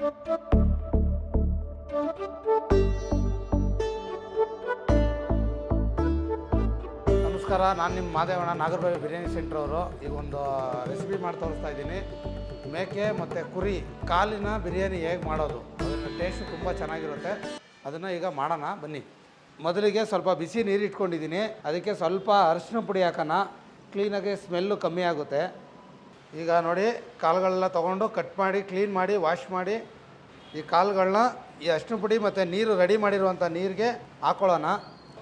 ನಮಸ್ಕಾರ, ನಾನು ನಿಮ್ಮ ಮಾದೇವಣ್ಣ, ನಾಗರಬಾವಿ ಬಿರಿಯಾನಿ ಸೆಂಟರ್ ಅವರು. ಈಗ ಒಂದು ರೆಸಿಪಿ ಮಾಡಿ ತೋರಿಸ್ತಾ ಇದ್ದೀನಿ. ಮೇಕೆ ಮತ್ತು ಕುರಿ ಕಾಲಿನ ಬಿರಿಯಾನಿ ಹೇಗೆ ಮಾಡೋದು, ಅದರ ಟೇಸ್ಟು ತುಂಬ ಚೆನ್ನಾಗಿರುತ್ತೆ. ಅದನ್ನು ಈಗ ಮಾಡೋಣ ಬನ್ನಿ. ಮೊದಲಿಗೆ ಸ್ವಲ್ಪ ಬಿಸಿ ನೀರು ಇಟ್ಕೊಂಡಿದ್ದೀನಿ, ಅದಕ್ಕೆ ಸ್ವಲ್ಪ ಅರಿಶಿನ ಪುಡಿ ಹಾಕೋಣ. ಕ್ಲೀನಾಗಿ ಸ್ಮೆಲ್ಲು ಕಮ್ಮಿ ಆಗುತ್ತೆ. ಈಗ ನೋಡಿ, ಕಾಳುಗಳನ್ನ ತೊಗೊಂಡು ಕಟ್ ಮಾಡಿ ಕ್ಲೀನ್ ಮಾಡಿ ವಾಶ್ ಮಾಡಿ ಈ ಕಾಳುಗಳನ್ನ ಈ ಅರಿಶಿನ ಪುಡಿ ಮತ್ತು ನೀರು ರೆಡಿ ಮಾಡಿರುವಂಥ ನೀರಿಗೆ ಹಾಕ್ಕೊಳ್ಳೋಣ.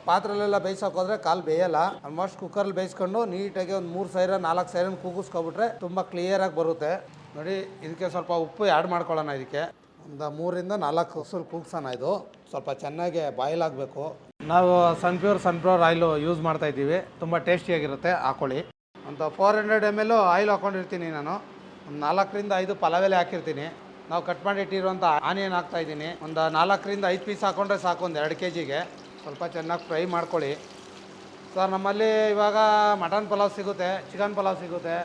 ಪಾತ್ರೆಲೆಲ್ಲ ಬೇಯಿಸೋಕೋದ್ರೆ ಕಾಲು ಬೇಯಲ್ಲ. ಆಲ್ಮೋಸ್ಟ್ ಕುಕ್ಕರಲ್ಲಿ ಬೇಯಿಸ್ಕೊಂಡು ನೀಟಾಗಿ ಒಂದು 3 ಸೈರ 4 ಸೈರನ್ನು ಕೂಗಿಸ್ಕೊಬಿಟ್ರೆ ತುಂಬ ಕ್ಲಿಯರಾಗಿ ಬರುತ್ತೆ. ನೋಡಿ, ಇದಕ್ಕೆ ಸ್ವಲ್ಪ ಉಪ್ಪು ಆ್ಯಡ್ ಮಾಡ್ಕೊಳ್ಳೋಣ. ಇದಕ್ಕೆ ಒಂದು 3 ರಿಂದ 4 ಉಸುಲು ಕೂಗ್ಸೋಣ. ಇದು ಸ್ವಲ್ಪ ಚೆನ್ನಾಗಿ ಬಾಯ್ಲ್ ಆಗಬೇಕು. ನಾವು ಸನ್ಫ್ಲವರ್ ಆಯಿಲು ಯೂಸ್ ಮಾಡ್ತಾಯಿದ್ದೀವಿ, ತುಂಬ ಟೇಸ್ಟಿಯಾಗಿರುತ್ತೆ. ಹಾಕ್ಕೊಳ್ಳಿ. ಒಂದು 400 ml ಆಯಿಲ್ ಹಾಕ್ಕೊಂಡಿರ್ತೀನಿ ನಾನು. ಒಂದು 4 ರಿಂದ 5 ಪಲಾವ್ ಎಲೆ ಹಾಕಿರ್ತೀನಿ. ನಾವು ಕಟ್ ಮಾಡಿ ಇಟ್ಟಿರುವಂಥ ಆನಿಯನ್ ಹಾಕ್ತಾಯಿದ್ದೀನಿ. ಒಂದು 4 ರಿಂದ 5 ಪೀಸ್ ಹಾಕ್ಕೊಂಡ್ರೆ ಸಾಕು, ಒಂದು 2 kgಗೆ. ಸ್ವಲ್ಪ ಚೆನ್ನಾಗಿ ಫ್ರೈ ಮಾಡ್ಕೊಳ್ಳಿ. ಸರ್, ನಮ್ಮಲ್ಲಿ ಇವಾಗ ಮಟನ್ ಪಲಾವ್ ಸಿಗುತ್ತೆ, ಚಿಕನ್ ಪಲಾವ್ ಸಿಗುತ್ತೆ,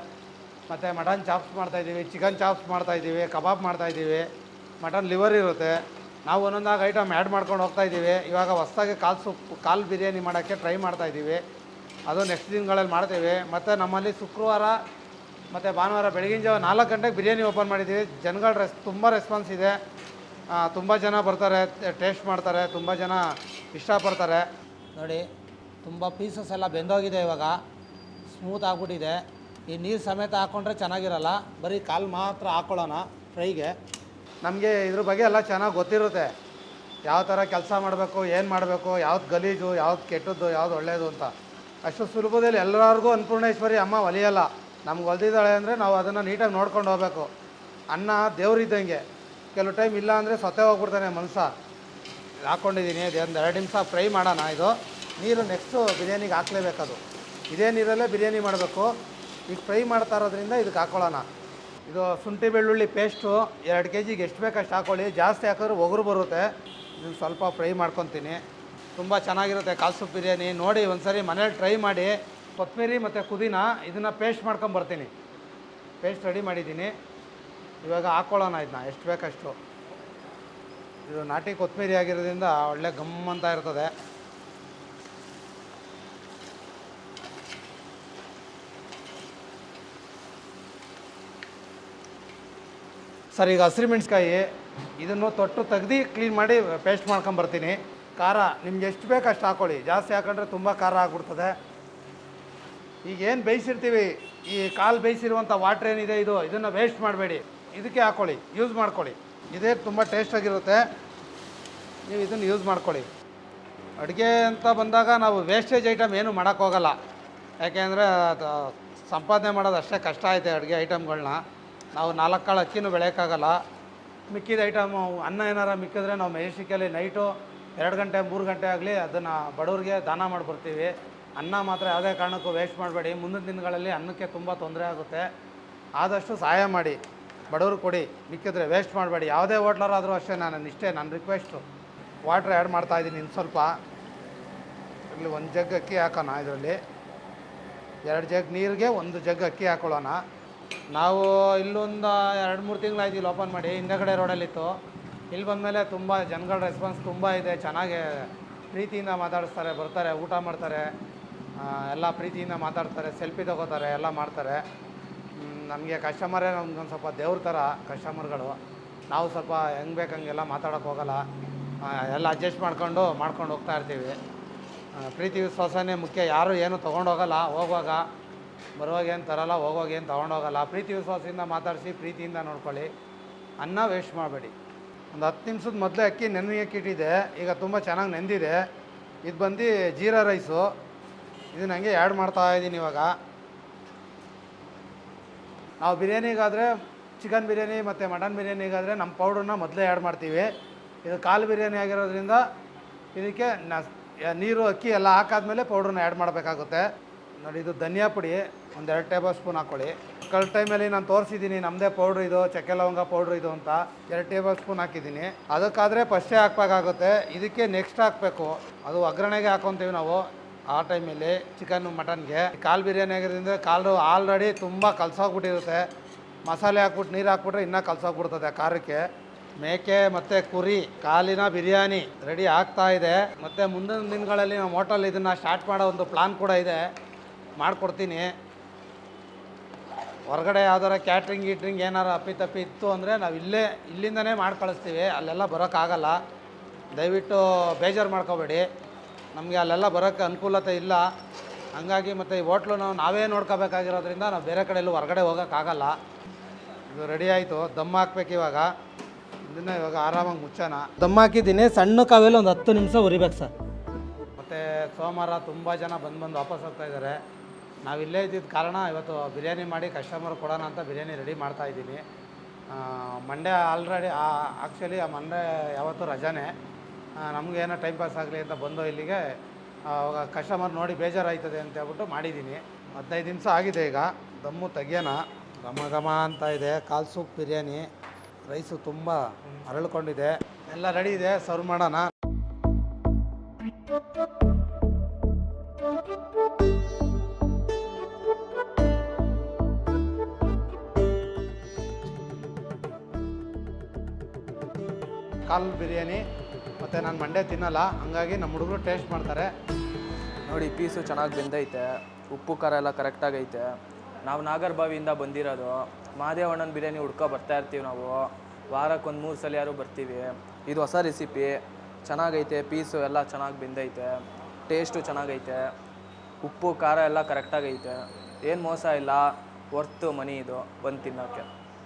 ಮತ್ತು ಮಟನ್ ಚಾಪ್ಸ್ ಮಾಡ್ತಾಯಿದ್ದೀವಿ, ಚಿಕನ್ ಚಾಪ್ಸ್ ಮಾಡ್ತಾಯಿದ್ದೀವಿ, ಕಬಾಬ್ ಮಾಡ್ತಾಯಿದ್ದೀವಿ, ಮಟನ್ ಲಿವರ್ ಇರುತ್ತೆ. ನಾವು ಒಂದೊಂದಾಗಿ ಐಟಮ್ ಆ್ಯಡ್ ಮಾಡ್ಕೊಂಡು ಹೋಗ್ತಾಯಿದ್ದೀವಿ. ಇವಾಗ ಹೊಸದಾಗಿ ಕಾಲು ಬಿರಿಯಾನಿ ಮಾಡೋಕ್ಕೆ ಟ್ರೈ ಮಾಡ್ತಾಯಿದ್ದೀವಿ. ಅದು ನೆಕ್ಸ್ಟ್ ದಿನಗಳಲ್ಲಿ ಮಾಡ್ತೀವಿ. ಮತ್ತು ನಮ್ಮಲ್ಲಿ ಶುಕ್ರವಾರ ಮತ್ತು ಭಾನುವಾರ ಬೆಳಗಿನ ಜಾವ 4 ಗಂಟೆಗೆ ಬಿರಿಯಾನಿ ಓಪನ್ ಮಾಡಿದ್ದೀವಿ. ಜನಗಳ ತುಂಬ ರೆಸ್ಪಾನ್ಸ್ ಇದೆ. ತುಂಬ ಜನ ಬರ್ತಾರೆ, ಟೇಸ್ಟ್ ಮಾಡ್ತಾರೆ, ತುಂಬ ಜನ ಇಷ್ಟಪಡ್ತಾರೆ. ನೋಡಿ, ತುಂಬ ಪೀಸಸ್ ಎಲ್ಲ ಬೆಂದೋಗಿದೆ. ಇವಾಗ ಸ್ಮೂತ್ ಆಗಿಬಿಟ್ಟಿದೆ. ಈ ನೀರು ಸಮೇತ ಹಾಕ್ಕೊಂಡ್ರೆ ಚೆನ್ನಾಗಿರಲ್ಲ, ಬರೀ ಕಾಲು ಮಾತ್ರ ಹಾಕ್ಕೊಳ್ಳೋಣ ಫ್ರೈಗೆ. ನಮಗೆ ಇದ್ರ ಬಗ್ಗೆ ಎಲ್ಲ ಚೆನ್ನಾಗಿ ಗೊತ್ತಿರುತ್ತೆ, ಯಾವ ಥರ ಕೆಲಸ ಮಾಡಬೇಕು, ಏನು ಮಾಡಬೇಕು, ಯಾವ್ದು ಗಲೀಜು, ಯಾವ್ದು ಕೆಟ್ಟದ್ದು, ಯಾವ್ದು ಒಳ್ಳೆಯದು ಅಂತ. ಅಷ್ಟು ಸುಲಭದಲ್ಲಿ ಎಲ್ಲರಿಗೂ ಅನ್ನಪೂರ್ಣೇಶ್ವರಿ ಅಮ್ಮ ಒಲಿಯಲ್ಲ. ನಮ್ಗೆ ಒಲ್ದಿದ್ದಾಳೆ ಅಂದರೆ ನಾವು ಅದನ್ನು ನೀಟಾಗಿ ನೋಡ್ಕೊಂಡು ಹೋಗಬೇಕು. ಅನ್ನ ದೇವ್ರಿದ್ದಂಗೆ, ಕೆಲವು ಟೈಮ್ ಇಲ್ಲ ಅಂದರೆ ಸೊತ್ತೆ ಹೋಗ್ಬಿಡ್ತಾನೆ ಮನುಷ್ಯ. ಹಾಕ್ಕೊಂಡಿದ್ದೀನಿ. ಒಂದು 2 ನಿಮಿಷ ಫ್ರೈ ಮಾಡೋಣ. ಇದು ನೀರು ನೆಕ್ಸ್ಟು ಬಿರಿಯಾನಿಗೆ ಹಾಕ್ಲೇಬೇಕದು. ಇದೇ ನೀರಲ್ಲೇ ಬಿರಿಯಾನಿ ಮಾಡಬೇಕು. ಈಗ ಫ್ರೈ ಮಾಡ್ತಾ ಇರೋದ್ರಿಂದ ಇದಕ್ಕೆ ಹಾಕ್ಕೊಳ್ಳೋಣ. ಇದು ಶುಂಠಿ ಬೆಳ್ಳುಳ್ಳಿ ಪೇಸ್ಟು 2 kgಗೆ ಎಷ್ಟು ಬೇಕಷ್ಟು ಹಾಕ್ಕೊಳ್ಳಿ. ಜಾಸ್ತಿ ಹಾಕಿದ್ರೆ ಒಗರು ಬರುತ್ತೆ. ಇದನ್ನು ಸ್ವಲ್ಪ ಫ್ರೈ ಮಾಡ್ಕೊತೀನಿ. ತುಂಬ ಚೆನ್ನಾಗಿರುತ್ತೆ ಕಾಲ್ ಸೂಪ್ ಬಿರಿಯಾನಿ. ನೋಡಿ, ಒಂದು ಸರಿ ಮನೇಲಿ ಟ್ರೈ ಮಾಡಿ. ಕೊತ್ತಂಬರಿ ಮತ್ತು ಪುದೀನ ಇದನ್ನು ಪೇಸ್ಟ್ ಮಾಡ್ಕೊಂಬರ್ತೀನಿ. ಪೇಸ್ಟ್ ರೆಡಿ ಮಾಡಿದ್ದೀನಿ. ಇವಾಗ ಹಾಕ್ಕೊಳ್ಳೋಣ ಇದನ್ನ ಎಷ್ಟು ಬೇಕಷ್ಟು. ಇದು ನಾಟಿ ಕೊತ್ತಂಬರಿ ಆಗಿರೋದ್ರಿಂದ ಒಳ್ಳೆ ಗಮ್ ಅಂತ ಇರ್ತದೆ. ಸರ್, ಈಗ ಹಸಿರುಮೆಣ್ಸ್ಕಾಯಿ ಇದನ್ನು ತೊಟ್ಟು ತೆಗ್ದು ಕ್ಲೀನ್ ಮಾಡಿ ಪೇಸ್ಟ್ ಮಾಡ್ಕೊಂಬರ್ತೀನಿ. ಖಾರ ನಿಮ್ಗೆ ಎಷ್ಟು ಬೇಕು ಅಷ್ಟು ಹಾಕ್ಕೊಳ್ಳಿ. ಜಾಸ್ತಿ ಹಾಕೊಂಡ್ರೆ ತುಂಬ ಖಾರ ಆಗ್ಬಿಡ್ತದೆ. ಈಗೇನು ಬೇಯಿಸಿರ್ತೀವಿ, ಈ ಕಾಲು ಬೇಯಿಸಿರುವಂಥ ವಾಟ್ರ್ ಏನಿದೆ ಇದನ್ನು ವೇಸ್ಟ್ ಮಾಡಬೇಡಿ. ಇದಕ್ಕೆ ಹಾಕ್ಕೊಳ್ಳಿ, ಯೂಸ್ ಮಾಡ್ಕೊಳ್ಳಿ. ಇದೇ ತುಂಬ ಟೇಸ್ಟಾಗಿರುತ್ತೆ. ನೀವು ಇದನ್ನು ಯೂಸ್ ಮಾಡ್ಕೊಳ್ಳಿ. ಅಡುಗೆ ಅಂತ ಬಂದಾಗ ನಾವು ವೇಸ್ಟೇಜ್ ಐಟಮ್ ಏನೂ ಮಾಡೋಕ್ಕೋಗಲ್ಲ. ಯಾಕೆಂದರೆ ಅದು ಸಂಪಾದನೆ ಮಾಡೋದು ಅಷ್ಟೇ ಕಷ್ಟ ಐತೆ. ಅಡುಗೆ ಐಟಮ್ಗಳನ್ನ ನಾವು 4 ಕಾಳು ಅಕ್ಕಿನೂ ಬೆಳೆಯೋಕ್ಕಾಗಲ್ಲ. ಮಿಕ್ಕಿದ ಐಟಮು ಅನ್ನ ಏನಾರ ಮಿಕ್ಕಿದ್ರೆ ನಾವು ಮೆಜೆಸ್ಟಿಕಲ್ಲಿ ನೈಟು 2 ಗಂಟೆ 3 ಗಂಟೆ ಆಗಲಿ ಅದನ್ನು ಬಡವ್ರಿಗೆ ದಾನ ಮಾಡಿಬಿಡ್ತೀವಿ. ಅನ್ನ ಮಾತ್ರ ಯಾವುದೇ ಕಾರಣಕ್ಕೂ ವೇಸ್ಟ್ ಮಾಡಬೇಡಿ. ಮುಂದಿನ ದಿನಗಳಲ್ಲಿ ಅನ್ನಕ್ಕೆ ತುಂಬ ತೊಂದರೆ ಆಗುತ್ತೆ. ಆದಷ್ಟು ಸಹಾಯ ಮಾಡಿ, ಬಡವ್ರು ಕೊಡಿ. ಮಿಕ್ಕಿದ್ರೆ ವೇಸ್ಟ್ ಮಾಡಬೇಡಿ. ಯಾವುದೇ ಹೋಟ್ಲರಾದರೂ ಅಷ್ಟೇ, ನನ್ನ ರಿಕ್ವೆಸ್ಟು. ವಾಟ್ರ್ ಆ್ಯಡ್ ಮಾಡ್ತಾಯಿದ್ದೀನಿ ಇನ್ನು ಸ್ವಲ್ಪ. ಇಲ್ಲಿ 1 ಜಗ್ ಅಕ್ಕಿ ಹಾಕೋಣ. ಇದರಲ್ಲಿ 2 ಜಗ್ ನೀರಿಗೆ 1 ಜಗ್ ಅಕ್ಕಿ ಹಾಕೊಳ್ಳೋಣ. ನಾವು ಇಲ್ಲೊಂದು 2-3 ತಿಂಗಳಾಯ್ತು ಇಲ್ಲಿ ಓಪನ್ ಮಾಡಿ. ಹಿಂದೆಗಡೆ ರೋಡಲ್ಲಿತ್ತು. ಇಲ್ಲಿ ಬಂದಮೇಲೆ ತುಂಬ ಜನಗಳ ರೆಸ್ಪಾನ್ಸ್ ತುಂಬ ಇದೆ. ಚೆನ್ನಾಗಿ ಪ್ರೀತಿಯಿಂದ ಮಾತಾಡಿಸ್ತಾರೆ, ಬರ್ತಾರೆ, ಊಟ ಮಾಡ್ತಾರೆ, ಎಲ್ಲ ಪ್ರೀತಿಯಿಂದ ಮಾತಾಡ್ತಾರೆ, ಸೆಲ್ಫಿ ತಗೋತಾರೆ, ಎಲ್ಲ ಮಾಡ್ತಾರೆ. ನಮಗೆ ಕಸ್ಟಮರೇ ನಮ್ಗೊಂದು ಸ್ವಲ್ಪ ದೇವ್ರ ಥರ ಕಸ್ಟಮರ್ಗಳು. ನಾವು ಸ್ವಲ್ಪ ಹೆಂಗೆ ಬೇಕು ಹಂಗೆಲ್ಲ ಮಾತಾಡೋಕ್ಕೆ ಹೋಗಲ್ಲ. ಎಲ್ಲ ಅಡ್ಜಸ್ಟ್ ಮಾಡ್ಕೊಂಡು ಹೋಗ್ತಾ ಇರ್ತೀವಿ. ಪ್ರೀತಿ ವಿಶ್ವಾಸನೇ ಮುಖ್ಯ. ಯಾರು ಏನು ತೊಗೊಂಡೋಗಲ್ಲ. ಹೋಗುವಾಗ ಬರುವಾಗ ಏನು ತರಲ್ಲ, ಹೋಗುವಾಗ ಏನು ತೊಗೊಂಡೋಗಲ್ಲ. ಪ್ರೀತಿ ವಿಶ್ವಾಸದಿಂದ ಮಾತಾಡಿಸಿ, ಪ್ರೀತಿಯಿಂದ ನೋಡ್ಕೊಳ್ಳಿ. ಅನ್ನ ವೇಸ್ಟ್ ಮಾಡಬೇಡಿ. ಒಂದು 10 ನಿಮಿಷದ ಮೊದಲೇ ಅಕ್ಕಿ ನೆನೆಯಕ್ಕೆ ಇಟ್ಟಿದೆ. ಈಗ ತುಂಬ ಚೆನ್ನಾಗಿ ನೆಂದಿದೆ. ಇದು ಬಂದು ಜೀರಾ ರೈಸು. ಇದನ್ನ ಹಂಗೆ ಆ್ಯಡ್ ಮಾಡ್ತಾಯಿದ್ದೀನಿ ಇವಾಗ. ನಾವು ಬಿರಿಯಾನಿಗಾದರೆ, ಚಿಕನ್ ಬಿರಿಯಾನಿ ಮತ್ತು ಮಟನ್ ಬಿರಿಯಾನಿಗಾದರೆ ನಮ್ಮ ಪೌಡ್ರನ್ನ ಮೊದಲೇ ಆ್ಯಡ್ ಮಾಡ್ತೀವಿ. ಇದು ಕಾಲು ಬಿರಿಯಾನಿ ಆಗಿರೋದ್ರಿಂದ ಇದಕ್ಕೆ ನೀರು ಅಕ್ಕಿ ಎಲ್ಲ ಹಾಕಾದ್ಮೇಲೆ ಪೌಡ್ರನ್ನ ಆ್ಯಡ್ ಮಾಡಬೇಕಾಗುತ್ತೆ. ನೋಡಿ, ಇದು ಧನಿಯಾ ಪುಡಿ ಒಂದು 2 ಟೇಬಲ್ ಸ್ಪೂನ್ ಹಾಕ್ಕೊಳ್ಳಿ. ಕಲ್ ಟೈಮಲ್ಲಿ ನಾನು ತೋರಿಸಿದ್ದೀನಿ ನಮ್ಮದೇ ಪೌಡ್ರ್ ಇದು, ಚಕ್ಕೆ ಲವಂಗ ಪೌಡ್ರ್ ಇದು ಅಂತ. 2 ಟೇಬಲ್ ಸ್ಪೂನ್ ಹಾಕಿದ್ದೀನಿ. ಅದಕ್ಕಾದರೆ ಫಸ್ಟೇ ಹಾಕಬೇಕಾಗುತ್ತೆ. ಇದಕ್ಕೆ ನೆಕ್ಸ್ಟ್ ಹಾಕಬೇಕು. ಅದು ಒಗ್ಗರಣೆಗೆ ಹಾಕ್ಕೊತೀವಿ ನಾವು ಆ ಟೈಮಲ್ಲಿ. ಚಿಕನ್ ಮಟನ್ಗೆ ಕಾಲು ಬಿರಿಯಾನಿ ಆಗಿರೋದ್ರಿಂದ ಕಾಲು ಆಲ್ರೆಡಿ ತುಂಬ ಕಲಸೋಗ್ಬಿಟ್ಟಿರುತ್ತೆ. ಮಸಾಲೆ ಹಾಕ್ಬಿಟ್ಟು ನೀರು ಹಾಕ್ಬಿಟ್ರೆ ಇನ್ನೂ ಕಲಸೋಗ್ಬಿಡ್ತದೆ ಖಾರಕ್ಕೆ. ಮೇಕೆ ಮತ್ತು ಕುರಿ ಕಾಲಿನ ಬಿರಿಯಾನಿ ರೆಡಿ ಆಗ್ತಾ ಇದೆ. ಮತ್ತು ಮುಂದಿನ ದಿನಗಳಲ್ಲಿ ನಮ್ಮ ಹೋಟೆಲ್ ಇದನ್ನು ಸ್ಟಾರ್ಟ್ ಮಾಡೋ ಒಂದು ಪ್ಲಾನ್ ಕೂಡ ಇದೆ, ಮಾಡಿಕೊಡ್ತೀನಿ. ಹೊರಗಡೆ ಯಾವ್ದಾರ ಕ್ಯಾಟ್ರಿಂಗ್ ಗೀಟ್ರಿಂಗ್ ಏನಾರು ಅಪ್ಪಿತಪ್ಪಿ ಇತ್ತು ಅಂದರೆ ನಾವು ಇಲ್ಲಿಂದನೇ ಮಾಡಿ ಕಳಿಸ್ತೀವಿ, ಅಲ್ಲೆಲ್ಲ ಬರೋಕ್ಕಾಗಲ್ಲ. ದಯವಿಟ್ಟು ಬೇಜಾರು ಮಾಡ್ಕೋಬೇಡಿ, ನಮಗೆ ಅಲ್ಲೆಲ್ಲ ಬರೋಕ್ಕೆ ಅನುಕೂಲತೆ ಇಲ್ಲ. ಹಂಗಾಗಿ ಮತ್ತು ಈ ಹೋಟ್ಲು ನಾವೇ ನೋಡ್ಕೋಬೇಕಾಗಿರೋದ್ರಿಂದ ನಾವು ಬೇರೆ ಕಡೆ ಎಲ್ಲೂ ಹೊರಗಡೆ ಹೋಗೋಕ್ಕಾಗಲ್ಲ. ಇದು ರೆಡಿ ಆಯಿತು, ದಮ್ ಹಾಕ್ಬೇಕು ಇವಾಗ. ಇದನ್ನು ಇವಾಗ ಆರಾಮಾಗಿ ಮುಚ್ಚೋಣ. ದಮ್ ಹಾಕಿದ್ದೀನಿ, ಸಣ್ಣ ಕಾವೇಲಿ ಒಂದು 10 ನಿಮಿಷ ಉರಿಬೇಕು ಸರ್. ಮತ್ತು ಸೋಮವಾರ ತುಂಬ ಜನ ಬಂದು ವಾಪಸ್ ಹೋಗ್ತಾ ಇದ್ದಾರೆ. ನಾವು ಇಲ್ಲೇ ಇದ್ದಿದ್ದ ಕಾರಣ ಇವತ್ತು ಬಿರಿಯಾನಿ ಮಾಡಿ ಕಸ್ಟಮರ್ ಕೊಡೋಣ ಅಂತ ಬಿರಿಯಾನಿ ರೆಡಿ ಮಾಡ್ತಾಯಿದ್ದೀನಿ. ಮಂಡೇ ಆಲ್ರೆಡಿ ಆ್ಯಕ್ಚುಲಿ ಆ ಮಂಡೇ ಯಾವತ್ತೂ ರಜಾನೇ, ನಮಗೇನೋ ಟೈಮ್ ಪಾಸ್ ಆಗಲಿ ಅಂತ ಬಂದು ಇಲ್ಲಿಗೆ ಅವಾಗ ಕಸ್ಟಮರ್ ನೋಡಿ ಬೇಜಾರಾಯ್ತದೆ ಅಂತ ಹೇಳ್ಬಿಟ್ಟು ಮಾಡಿದ್ದೀನಿ. 15 ನಿಮಿಷ ಆಗಿದೆ, ಈಗ ದಮ್ಮು ತೆಗಿಯೋಣ. ಘಮ ಘಮ ಅಂತ ಇದೆ ಕಾಲ್ ಸೂಪ್ ಬಿರಿಯಾನಿ. ರೈಸು ತುಂಬ ಅರಳ್ಕೊಂಡಿದೆ, ಎಲ್ಲ ರೆಡಿ ಇದೆ, ಸರ್ವ್ ಮಾಡೋಣ. ಕಾಲ್ ಬಿರಿಯಾನಿ ಮತ್ತು ನಾನು ಮಂಡೇ ತಿನ್ನಲ್ಲ, ಹಂಗಾಗಿ ನಮ್ಮ ಹುಡುಗರು ಟೇಸ್ಟ್ ಮಾಡ್ತಾರೆ. ನೋಡಿ, ಪೀಸು ಚೆನ್ನಾಗಿ ಬೆಂದೈತೆ, ಉಪ್ಪು ಖಾರ ಎಲ್ಲ ಕರೆಕ್ಟಾಗೈತೆ. ನಾವು ನಾಗರಬಾವಿಯಿಂದ ಬಂದಿರೋದು. ಮಹಾದೇವಣ್ಣನ ಬಿರಿಯಾನಿ ಹುಡ್ಕೊ ಬರ್ತಾಯಿರ್ತೀವಿ ನಾವು, ವಾರಕ್ಕೆ 1-3 ಸಲ ಯಾರು ಬರ್ತೀವಿ. ಇದು ಹೊಸ ರೆಸಿಪಿ, ಚೆನ್ನಾಗೈತೆ. ಪೀಸು ಎಲ್ಲ ಚೆನ್ನಾಗಿ ಬೆಂದೈತೆ, ಟೇಸ್ಟು ಚೆನ್ನಾಗೈತೆ, ಉಪ್ಪು ಖಾರ ಎಲ್ಲ ಕರೆಕ್ಟಾಗೈತೆ. ಏನು ಮೋಸ ಇಲ್ಲ, ವರ್ತ್ ಮನಿ ಇದು ಬಂದು ತಿನ್ನೋಕ್ಕೆ.